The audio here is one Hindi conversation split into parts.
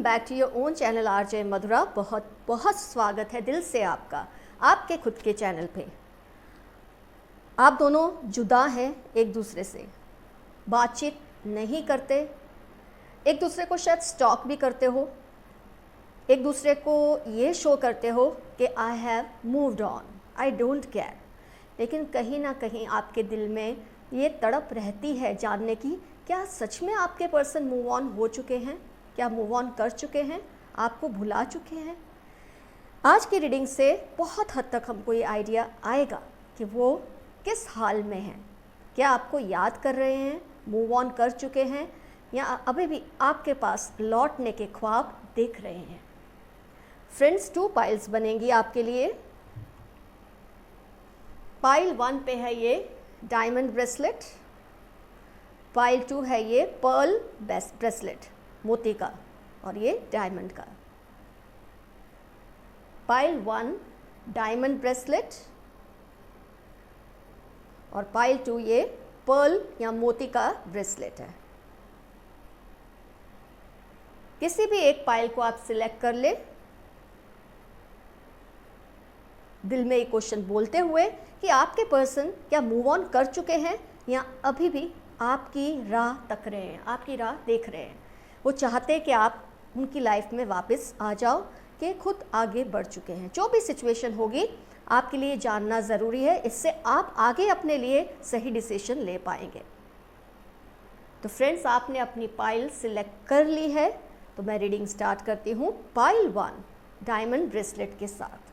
Back to your own channel RJ Madhura. बहुत बहुत स्वागत है दिल से आपका आपके खुद के चैनल पे। आप दोनों जुदा हैं एक दूसरे से, बातचीत नहीं करते, एक दूसरे को शायद स्टॉक भी करते हो, एक दूसरे को ये शो करते हो कि I have moved on, I don't care, लेकिन कहीं ना कहीं आपके दिल में ये तड़प रहती है जानने की, क्या सच में आपके पर्सन मूव ऑन हो चुके हैं, क्या मूव ऑन कर चुके हैं, आपको भुला चुके हैं। आज की रीडिंग से बहुत हद तक हमको ये आइडिया आएगा कि वो किस हाल में हैं, क्या आपको याद कर रहे हैं, मूव ऑन कर चुके हैं, या अभी भी आपके पास लौटने के ख्वाब देख रहे हैं। फ्रेंड्स, 2 पाइल्स बनेंगी आपके लिए। पाइल 1 पे है ये डायमंड ब्रेसलेट, पाइल 2 है ये पर्ल ब्रेसलेट मोती का और ये डायमंड का। पाइल 1 डायमंड ब्रेसलेट और पाइल 2 ये पर्ल या मोती का ब्रेसलेट है। किसी भी एक पाइल को आप सिलेक्ट कर ले, दिल में एक क्वेश्चन बोलते हुए कि आपके पर्सन क्या मूव ऑन कर चुके हैं या अभी भी आपकी राह तक रहे हैं, आपकी राह देख रहे हैं। वो चाहते हैं कि आप उनकी लाइफ में वापस आ जाओ, कि खुद आगे बढ़ चुके हैं। जो भी सिचुएशन होगी आपके लिए जानना ज़रूरी है, इससे आप आगे अपने लिए सही डिसीजन ले पाएंगे। तो फ्रेंड्स, आपने अपनी पाइल सिलेक्ट कर ली है, तो मैं रीडिंग स्टार्ट करती हूँ पाइल 1 डायमंड ब्रेसलेट के साथ।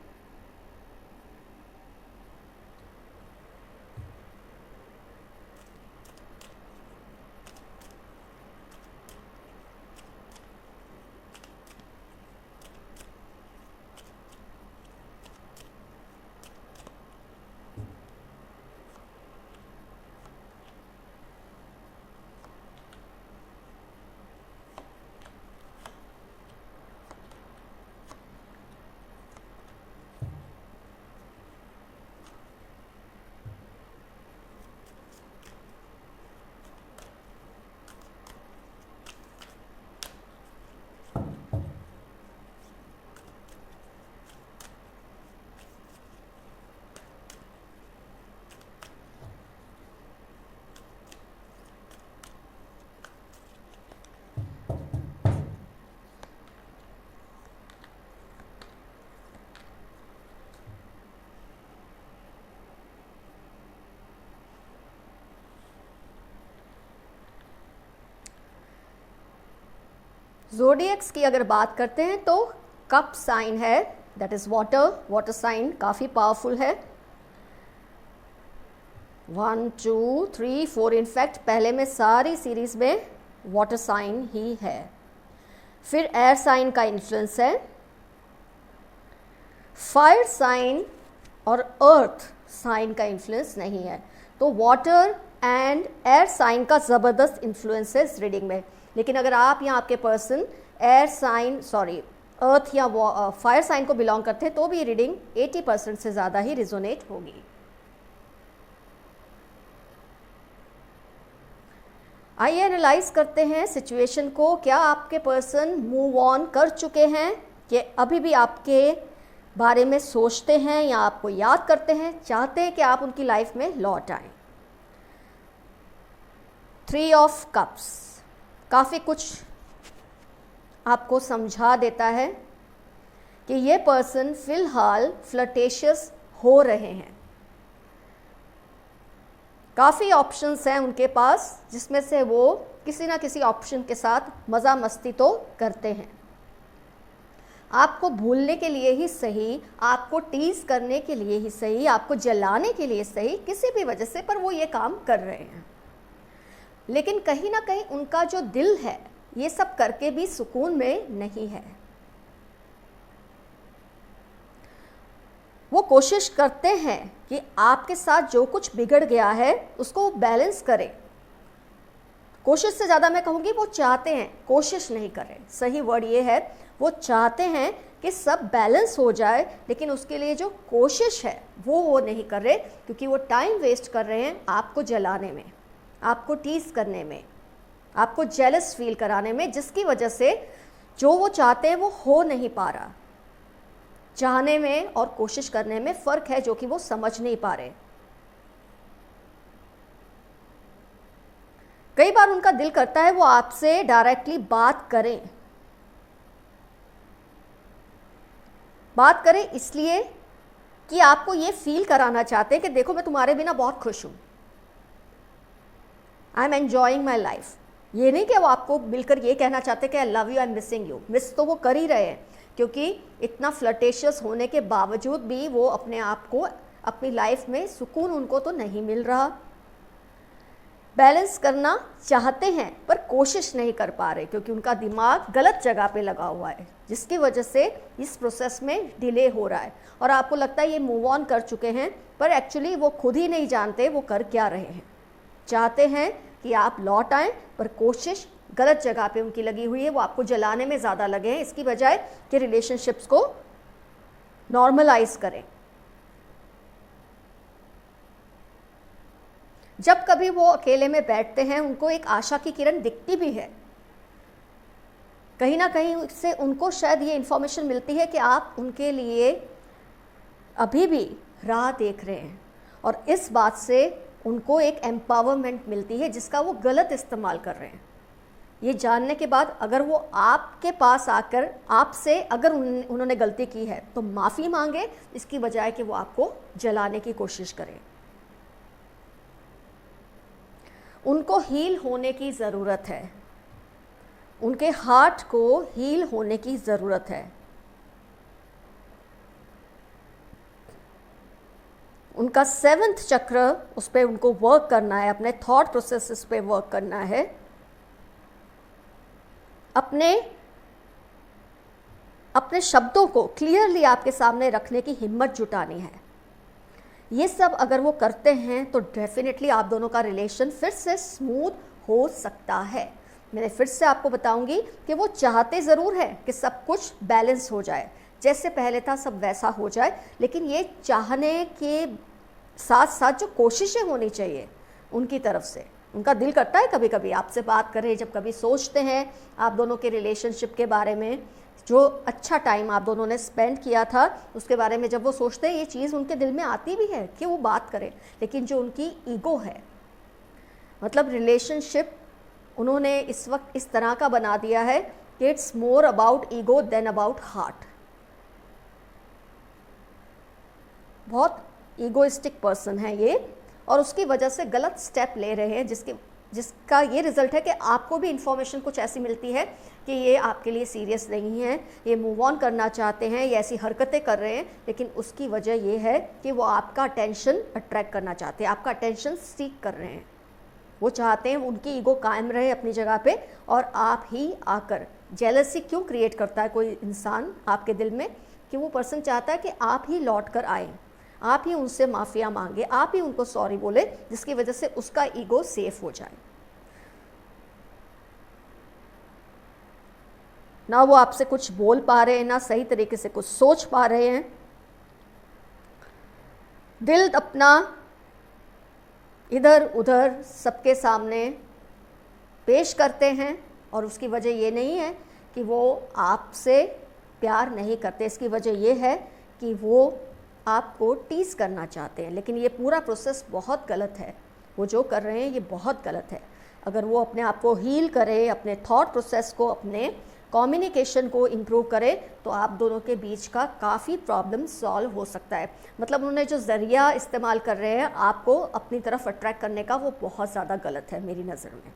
ज़ोडिएक्स की अगर बात करते हैं तो कप साइन है, दैट इज़ वाटर साइन काफ़ी पावरफुल है। 1 2 3 4 इनफैक्ट पहले में सारी सीरीज़ में वाटर साइन ही है। फिर एयर साइन का इन्फ्लुएंस है, फायर साइन और अर्थ साइन का इन्फ्लुएंस नहीं है। तो वाटर एंड एयर साइन का ज़बरदस्त इन्फ्लुएंस है इस रीडिंग में। लेकिन अगर आप या आपके पर्सन अर्थ या फायर साइन को बिलोंग करते हैं तो भी रीडिंग 80% से ज़्यादा ही रिजोनेट होगी। आइए एनालाइज करते हैं सिचुएशन को। क्या आपके पर्सन मूव ऑन कर चुके हैं, कि अभी भी आपके बारे में सोचते हैं या आपको याद करते हैं, चाहते हैं कि आप उनकी लाइफ में लौट आएं। 3 ऑफ कप्स काफ़ी कुछ आपको समझा देता है कि ये पर्सन फ़िलहाल फ्लर्टेशियस हो रहे हैं। काफ़ी ऑप्शंस हैं उनके पास, जिसमें से वो किसी ना किसी ऑप्शन के साथ मज़ा मस्ती तो करते हैं। आपको भूलने के लिए ही सही, आपको टीज करने के लिए ही सही, आपको जलाने के लिए सही, किसी भी वजह से पर वो ये काम कर रहे हैं। लेकिन कहीं ना कहीं उनका जो दिल है ये सब करके भी सुकून में नहीं है। वो कोशिश करते हैं कि आपके साथ जो कुछ बिगड़ गया है उसको बैलेंस करें। कोशिश से ज़्यादा मैं कहूँगी वो चाहते हैं, कोशिश नहीं करें, सही वर्ड ये है। वो चाहते हैं कि सब बैलेंस हो जाए, लेकिन उसके लिए जो कोशिश है वो नहीं कर रहे, क्योंकि वो टाइम वेस्ट कर रहे हैं आपको जलाने में, आपको टीज करने में, आपको जेलस फील कराने में, जिसकी वजह से जो वो चाहते हैं वो हो नहीं पा रहा। चाहने में और कोशिश करने में फ़र्क है, जो कि वो समझ नहीं पा रहे। कई बार उनका दिल करता है वो आपसे डायरेक्टली बात करें इसलिए कि आपको ये फील कराना चाहते हैं कि देखो मैं तुम्हारे बिना बहुत खुश हूँ, I am enjoying my life. ये नहीं कि वो आपको मिलकर ये कहना चाहते कि I love you, I am missing you. Miss तो वो कर ही रहे हैं, क्योंकि इतना फ्लर्टेशियस होने के बावजूद भी वो अपने आप को, अपनी लाइफ में सुकून उनको तो नहीं मिल रहा। बैलेंस करना चाहते हैं पर कोशिश नहीं कर पा रहे, क्योंकि उनका दिमाग गलत जगह पे लगा हुआ है, जिसकी वजह से इस प्रोसेस में डिले हो रहा है। और आपको लगता है ये मूव ऑन कर चुके हैं, पर एक्चुअली वो खुद ही नहीं जानते वो कर क्या रहे हैं। चाहते हैं कि आप लौट आएँ, पर कोशिश गलत जगह पे उनकी लगी हुई है। वो आपको जलाने में ज़्यादा लगे हैं, इसकी बजाय कि रिलेशनशिप्स को नॉर्मलाइज करें। जब कभी वो अकेले में बैठते हैं, उनको एक आशा की किरण दिखती भी है। कहीं ना कहीं से उनको शायद ये इन्फॉर्मेशन मिलती है कि आप उनके लिए अभी भी राह देख रहे हैं, और इस बात से उनको एक एम्पावरमेंट मिलती है जिसका वो गलत इस्तेमाल कर रहे हैं। ये जानने के बाद अगर वो आपके पास आकर आपसे अगर उन्होंने गलती की है तो माफ़ी मांगे, इसकी बजाय कि वो आपको जलाने की कोशिश करें। उनको हील होने की ज़रूरत है, उनके हार्ट को हील होने की ज़रूरत है। उनका 7th चक्र, उस पर उनको वर्क करना है, अपने थॉट प्रोसेसेस पे वर्क करना है, अपने शब्दों को क्लियरली आपके सामने रखने की हिम्मत जुटानी है। ये सब अगर वो करते हैं तो डेफिनेटली आप दोनों का रिलेशन फिर से स्मूथ हो सकता है। मैं फिर से आपको बताऊंगी कि वो चाहते ज़रूर है कि सब कुछ बैलेंस हो जाए, जैसे पहले था सब वैसा हो जाए, लेकिन ये चाहने के साथ साथ जो कोशिशें होनी चाहिए उनकी तरफ से, उनका दिल करता है कभी कभी आपसे बात करें। जब कभी सोचते हैं आप दोनों के रिलेशनशिप के बारे में, जो अच्छा टाइम आप दोनों ने स्पेंड किया था उसके बारे में जब वो सोचते हैं, ये चीज़ उनके दिल में आती भी है कि वो बात करें। लेकिन जो उनकी ईगो है, मतलब रिलेशनशिप उन्होंने इस वक्त इस तरह का बना दिया है कि it's more about ego than about heart. बहुत ईगोइस्टिक पर्सन है ये, और उसकी वजह से गलत स्टेप ले रहे हैं, जिसका ये रिज़ल्ट है कि आपको भी इन्फॉर्मेशन कुछ ऐसी मिलती है कि ये आपके लिए सीरियस नहीं है, ये मूव ऑन करना चाहते हैं, ये ऐसी हरकतें कर रहे हैं, लेकिन उसकी वजह ये है कि वो आपका अटेंशन अट्रैक्ट करना चाहते हैं, आपका अटेंशन सीक कर रहे हैं। वो चाहते हैं उनकी ईगो कायम रहे अपनी जगह पे, और आप ही आकर, जेलसी क्यों क्रिएट करता है कोई इंसान आपके दिल में, कि वो पर्सन चाहता है कि आप ही लौट कर आए, आप ही उनसे माफ़िया मांगे, आप ही उनको सॉरी बोले, जिसकी वजह से उसका ईगो सेफ हो जाए। ना वो आपसे कुछ बोल पा रहे हैं, ना सही तरीके से कुछ सोच पा रहे हैं। दिल अपना इधर उधर सबके सामने पेश करते हैं, और उसकी वजह ये नहीं है कि वो आपसे प्यार नहीं करते, इसकी वजह ये है कि वो आपको टीज करना चाहते हैं। लेकिन ये पूरा प्रोसेस बहुत गलत है, वो जो कर रहे हैं ये बहुत गलत है। अगर वो अपने आप को हील करे, अपने थॉट प्रोसेस को, अपने कम्युनिकेशन को इम्प्रूव करे, तो आप दोनों के बीच का काफ़ी प्रॉब्लम सॉल्व हो सकता है। मतलब उन्होंने जो ज़रिया इस्तेमाल कर रहे हैं आपको अपनी तरफ अट्रैक्ट करने का, वो बहुत ज़्यादा गलत है मेरी नज़र में।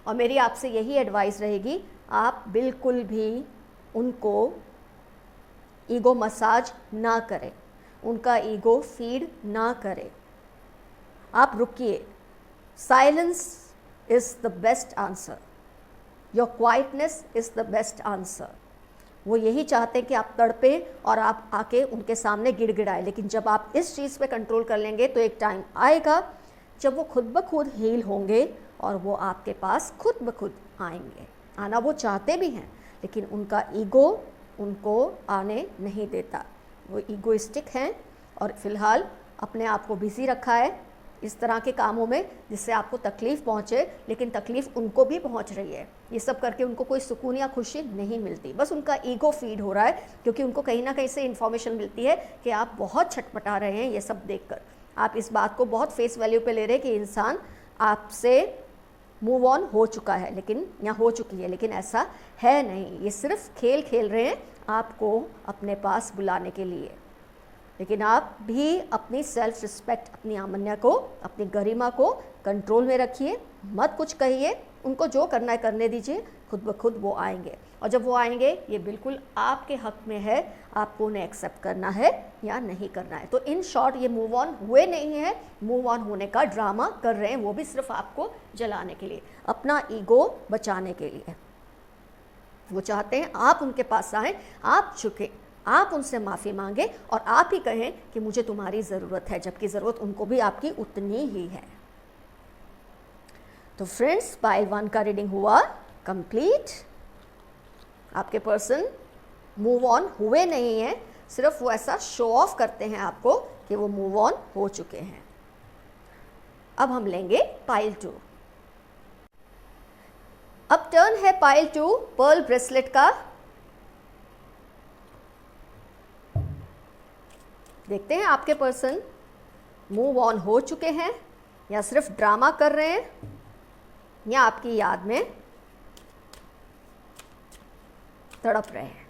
और मेरी आपसे यही एडवाइस रहेगी, आप बिल्कुल भी उनको ईगो मसाज ना करें, उनका ईगो फीड ना करें। आप रुकिए। Silence is the best answer, your quietness is the best answer. वो यही चाहते हैं कि आप तड़पे और आप आके उनके सामने गिड़गिड़ाए, लेकिन जब आप इस चीज़ पे कंट्रोल कर लेंगे तो एक टाइम आएगा जब वो खुद ब खुद हील होंगे और वो आपके पास खुद ब खुद आएंगे। आना वो चाहते भी हैं, लेकिन उनका ईगो उनको आने नहीं देता। वो ईगोइस्टिक हैं और फ़िलहाल अपने आप को बिज़ी रखा है इस तरह के कामों में जिससे आपको तकलीफ़ पहुँचे, लेकिन तकलीफ़ उनको भी पहुँच रही है। ये सब करके उनको कोई सुकून या खुशी नहीं मिलती, बस उनका ईगो फीड हो रहा है, क्योंकि उनको कहीं ना कहीं से इन्फॉर्मेशन मिलती है कि आप बहुत छटपटा रहे हैं। ये सब देखकर आप इस बात को बहुत फेस वैल्यू पे ले रहे हैं कि इंसान आपसे मूव ऑन हो चुका है, लेकिन या हो चुकी है, लेकिन ऐसा है नहीं। ये सिर्फ खेल खेल रहे हैं आपको अपने पास बुलाने के लिए। लेकिन आप भी अपनी सेल्फ रिस्पेक्ट, अपनी आमन्या को, अपनी गरिमा को कंट्रोल में रखिए, मत कुछ कहिए, उनको जो करना है करने दीजिए, खुद ब खुद वो आएंगे। और जब वो आएंगे ये बिल्कुल आपके हक में है, आपको उन्हें एक्सेप्ट करना है या नहीं करना है। तो इन शॉर्ट ये मूव ऑन हुए नहीं है, मूव ऑन होने का ड्रामा कर रहे हैं, वो भी सिर्फ आपको जलाने के लिए, अपना ईगो बचाने के लिए। वो चाहते हैं आप उनके पास आएँ, आप झुकें, आप उनसे माफ़ी मांगें और आप ही कहें कि मुझे तुम्हारी ज़रूरत है, जबकि ज़रूरत उनको भी आपकी उतनी ही है। तो फ्रेंड्स, पाइल 1 का रीडिंग हुआ कंप्लीट। आपके पर्सन मूव ऑन हुए नहीं हैं, सिर्फ वो ऐसा शो ऑफ करते हैं आपको कि वो मूव ऑन हो चुके हैं। अब हम लेंगे पाइल 2। अब टर्न है पाइल 2 पर्ल ब्रेसलेट का। देखते हैं आपके पर्सन मूव ऑन हो चुके हैं या सिर्फ ड्रामा कर रहे हैं, या आपकी याद में तड़प रहे हैं।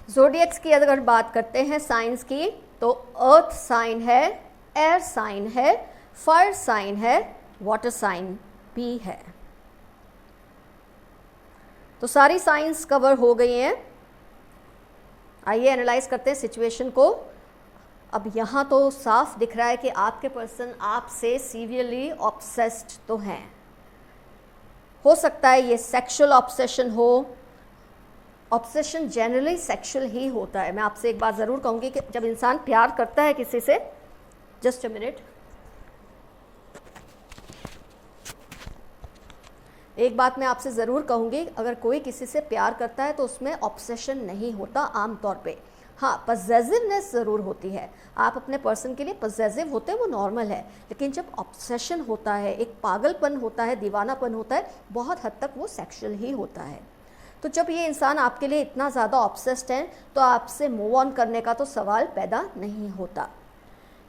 ज़ोडिएक्स की अगर बात करते हैं साइंस की, तो अर्थ साइन है, एयर साइन है, फायर साइन है, वाटर साइन भी है। तो सारी साइंस कवर हो गई हैं। आइए एनालाइज करते हैं सिचुएशन को। अब यहाँ तो साफ दिख रहा है कि आपके पर्सन आपसे सीरियसली ऑब्सेस्ड तो हैं। हो सकता है ये सेक्सुअल ऑब्सेशन हो। ऑब्सेशन जनरली सेक्सुअल ही होता है। मैं आपसे एक बात ज़रूर कहूँगी कि जब इंसान प्यार करता है किसी से, जस्ट अ मिनट, एक बात मैं आपसे ज़रूर कहूँगी, अगर कोई किसी से प्यार करता है तो उसमें ऑब्सेशन नहीं होता आमतौर पे। हाँ, पजेसिवनेस ज़रूर होती है। आप अपने पर्सन के लिए पजेसिव होते हैं, वो नॉर्मल है। लेकिन जब ऑब्सेशन होता है, एक पागलपन होता है, दीवानापन होता है, बहुत हद तक वो सेक्सुअल ही होता है। तो जब ये इंसान आपके लिए इतना ज़्यादा ऑब्सेस्ड है तो आपसे मूव ऑन करने का तो सवाल पैदा नहीं होता।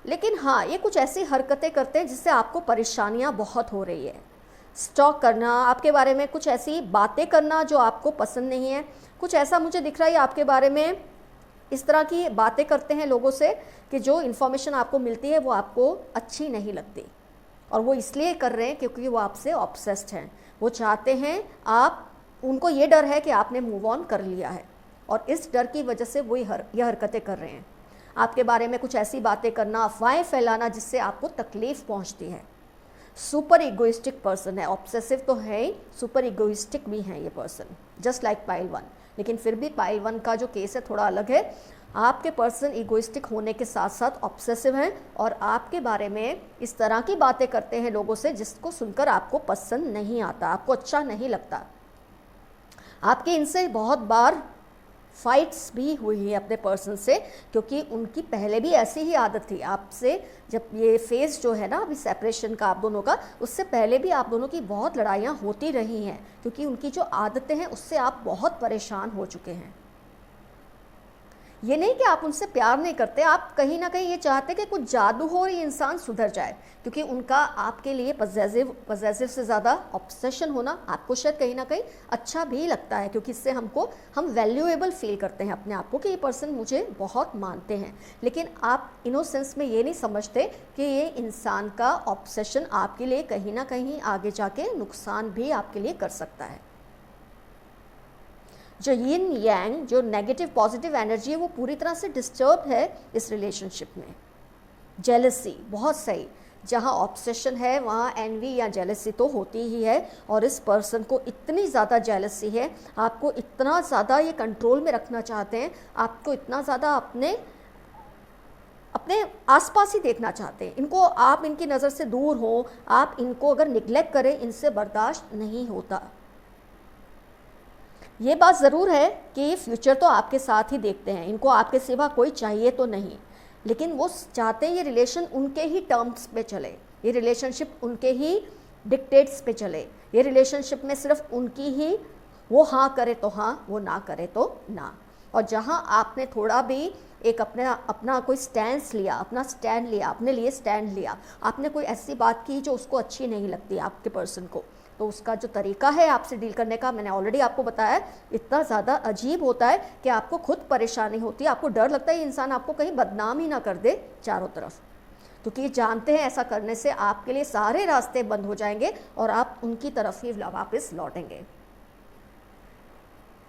लेकिन हाँ, ये कुछ ऐसी हरकतें करते हैं जिससे आपको परेशानियाँ बहुत हो रही है। स्टॉक करना, आपके बारे में कुछ ऐसी बातें करना जो आपको पसंद नहीं है। कुछ ऐसा मुझे दिख रहा है आपके बारे में, इस तरह की बातें करते हैं लोगों से कि जो इन्फॉर्मेशन आपको मिलती है वो आपको अच्छी नहीं लगती, और वो इसलिए कर रहे हैं क्योंकि वो आपसे ऑब्सेस्ड हैं। वो चाहते हैं आप, उनको ये डर है कि आपने मूव ऑन कर लिया है, और इस डर की वजह से वो ये हरकतें कर रहे हैं। आपके बारे में कुछ ऐसी बातें करना, अफवाहें फैलाना जिससे आपको तकलीफ़ पहुंचती है। सुपर इगोइस्टिक पर्सन है, ऑब्सेसिव तो है ही, सुपर इगोइस्टिक भी हैं ये पर्सन, जस्ट लाइक पाइल 1। लेकिन फिर भी पाइल 1 का जो केस है थोड़ा अलग है। आपके पर्सन इगोइस्टिक होने के साथ साथ ऑब्सेसिव हैं, और आपके बारे में इस तरह की बातें करते हैं लोगों से जिसको सुनकर आपको पसंद नहीं आता, आपको अच्छा नहीं लगता। आपकी इनसे बहुत बार फाइट्स भी हुई है अपने पर्सन से, क्योंकि उनकी पहले भी ऐसी ही आदत थी आपसे। जब ये फेज़ जो है ना अभी सेपरेशन का आप दोनों का, उससे पहले भी आप दोनों की बहुत लड़ाइयाँ होती रही हैं, क्योंकि उनकी जो आदतें हैं उससे आप बहुत परेशान हो चुके हैं। ये नहीं कि आप उनसे प्यार नहीं करते, आप कहीं ना कहीं ये चाहते कि कुछ जादू हो और ये इंसान सुधर जाए, क्योंकि उनका आपके लिए पजेसिव से ज़्यादा ऑब्सेशन होना आपको शायद कहीं ना कहीं अच्छा भी लगता है, क्योंकि इससे हम वैल्यूएबल फील करते हैं अपने आप को कि ये पर्सन मुझे बहुत मानते हैं। लेकिन आप इनोसेंस में ये नहीं समझते कि ये इंसान का ऑब्सेशन आपके लिए कहीं ना कहीं आगे जाके नुकसान भी आपके लिए कर सकता है। जो यिन यांग, जो नेगेटिव पॉजिटिव एनर्जी है, वो पूरी तरह से डिस्टर्ब है इस रिलेशनशिप में। जेलसी, बहुत सही, जहाँ ऑब्सेशन है वहाँ एनवी या जेलसी तो होती ही है, और इस पर्सन को इतनी ज़्यादा जेलसी है, आपको इतना ज़्यादा ये कंट्रोल में रखना चाहते हैं, आपको इतना ज़्यादा अपने आसपास ही देखना चाहते हैं। इनको आप इनकी नज़र से दूर हो, आप इनको अगर निगलेक्ट करें, इनसे बर्दाश्त नहीं होता। ये बात ज़रूर है कि फ्यूचर तो आपके साथ ही देखते हैं, इनको आपके सिवा कोई चाहिए तो नहीं, लेकिन वो चाहते हैं ये रिलेशन उनके ही टर्म्स पे चले, ये रिलेशनशिप उनके ही डिक्टेट्स पे चले, ये रिलेशनशिप में सिर्फ उनकी ही, वो हाँ करे तो हाँ, वो ना करे तो ना। और जहाँ आपने थोड़ा भी एक अपना कोई स्टैंड लिया, अपने लिए स्टैंड लिया, आपने कोई ऐसी बात की जो उसको अच्छी नहीं लगती आपके पर्सन को, तो उसका जो तरीका है आपसे डील करने का, मैंने ऑलरेडी आपको बताया, इतना ज़्यादा अजीब होता है कि आपको खुद परेशानी होती है, आपको डर लगता है ये इंसान आपको कहीं बदनाम ही ना कर दे चारों तरफ, क्योंकि ये जानते हैं ऐसा करने से आपके लिए सारे रास्ते बंद हो जाएंगे और आप उनकी तरफ ही वापस लौटेंगे।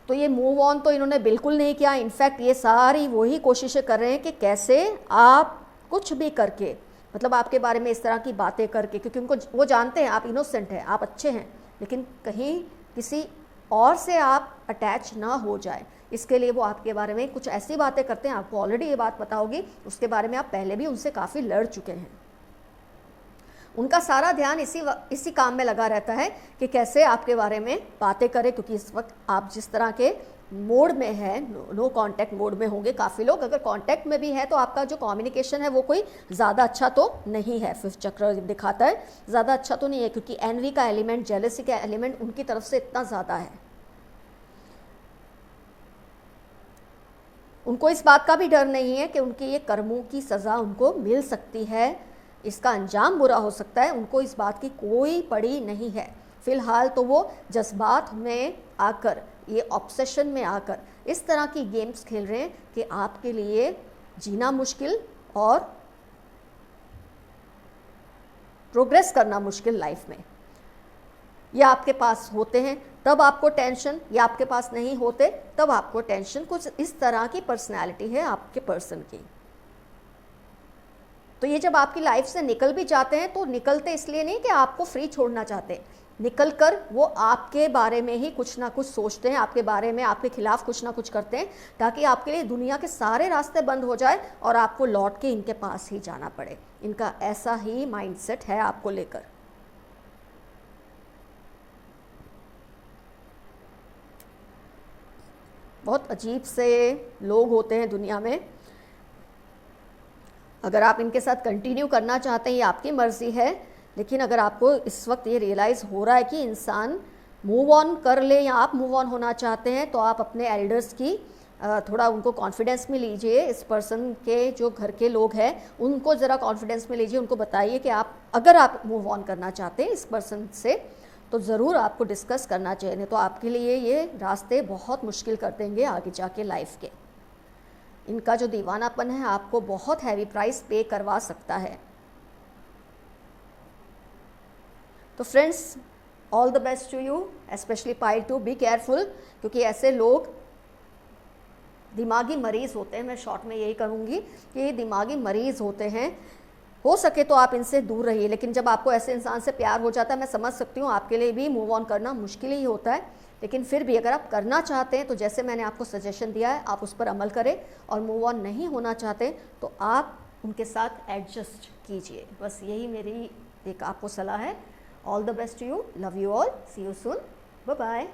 तो ये मूव ऑन तो इन्होंने बिल्कुल नहीं किया, इनफैक्ट ये सारी वही कोशिशें कर रहे हैं कि कैसे आप कुछ भी करके, मतलब आपके बारे में इस तरह की बातें करके, क्योंकि उनको वो जानते हैं आप इनोसेंट हैं, आप अच्छे हैं, लेकिन कहीं किसी और से आप अटैच ना हो जाए, इसके लिए वो आपके बारे में कुछ ऐसी बातें करते हैं। आपको ऑलरेडी ये बात पता होगी, उसके बारे में आप पहले भी उनसे काफ़ी लड़ चुके हैं। उनका सारा ध्यान इसी काम में लगा रहता है कि कैसे आपके बारे में बातें करें, क्योंकि इस वक्त आप जिस तरह के मोड में है, नो कांटेक्ट मोड में होंगे काफ़ी लोग, अगर कांटेक्ट में भी है तो आपका जो कम्युनिकेशन है वो कोई ज़्यादा अच्छा तो नहीं है, फिफ्थ चक्र दिखाता है ज़्यादा अच्छा तो नहीं है, क्योंकि एनवी का एलिमेंट, जेलसी का एलिमेंट उनकी तरफ से इतना ज़्यादा है। उनको इस बात का भी डर नहीं है कि उनके ये कर्मों की सज़ा उनको मिल सकती है, इसका अंजाम बुरा हो सकता है, उनको इस बात की कोई पड़ी नहीं है। फ़िलहाल तो वो जज्बात में आकर, ये ऑब्सेशन में आकर इस तरह की गेम्स खेल रहे हैं कि आपके लिए जीना मुश्किल और प्रोग्रेस करना मुश्किल लाइफ में। या आपके पास होते हैं तब आपको टेंशन, या आपके पास नहीं होते तब आपको टेंशन, कुछ इस तरह की पर्सनैलिटी है आपके पर्सन की। तो ये जब आपकी लाइफ से निकल भी जाते हैं तो निकलते इसलिए नहीं कि आपको फ्री छोड़ना चाहते, निकल कर वो आपके बारे में ही कुछ ना कुछ सोचते हैं, आपके बारे में, आपके खिलाफ कुछ ना कुछ करते हैं, ताकि आपके लिए दुनिया के सारे रास्ते बंद हो जाए और आपको लौट के इनके पास ही जाना पड़े। इनका ऐसा ही माइंडसेट है आपको लेकर। बहुत अजीब से लोग होते हैं दुनिया में। अगर आप इनके साथ कंटिन्यू करना चाहते हैं ये आपकी मर्ज़ी है, लेकिन अगर आपको इस वक्त ये रियलाइज़ हो रहा है कि इंसान मूव ऑन कर ले या आप मूव ऑन होना चाहते हैं, तो आप अपने एल्डर्स की थोड़ा उनको कॉन्फिडेंस में लीजिए। इस पर्सन के जो घर के लोग हैं उनको ज़रा कॉन्फिडेंस में लीजिए, उनको बताइए कि आप अगर आप मूव ऑन करना चाहते हैं इस पर्सन से तो ज़रूर आपको डिस्कस करना चाहिए, नहीं तो आपके लिए ये रास्ते बहुत मुश्किल कर देंगे आगे जाके लाइफ के। इनका जो दीवानापन है आपको बहुत हैवी प्राइस पे करवा सकता है। तो friends, all the best to you, specially pile 2, be careful, क्योंकि ऐसे लोग दिमागी मरीज़ होते हैं। मैं शॉर्ट में यही कहूँगी कि दिमागी मरीज़ होते हैं। हो सके तो आप इनसे दूर रहिए, लेकिन जब आपको ऐसे इंसान से प्यार हो जाता है, मैं समझ सकती हूँ आपके लिए भी मूव ऑन करना मुश्किल ही होता है, लेकिन फिर भी अगर आप करना चाहते हैं तो जैसे मैंने आपको सजेशन दिया है आप उस पर अमल करें, और मूव ऑन नहीं होना चाहते तो आप उनके साथ एडजस्ट कीजिए। बस यही मेरी एक आपको सलाह है। All the best to you, love you all, see you soon, bye bye.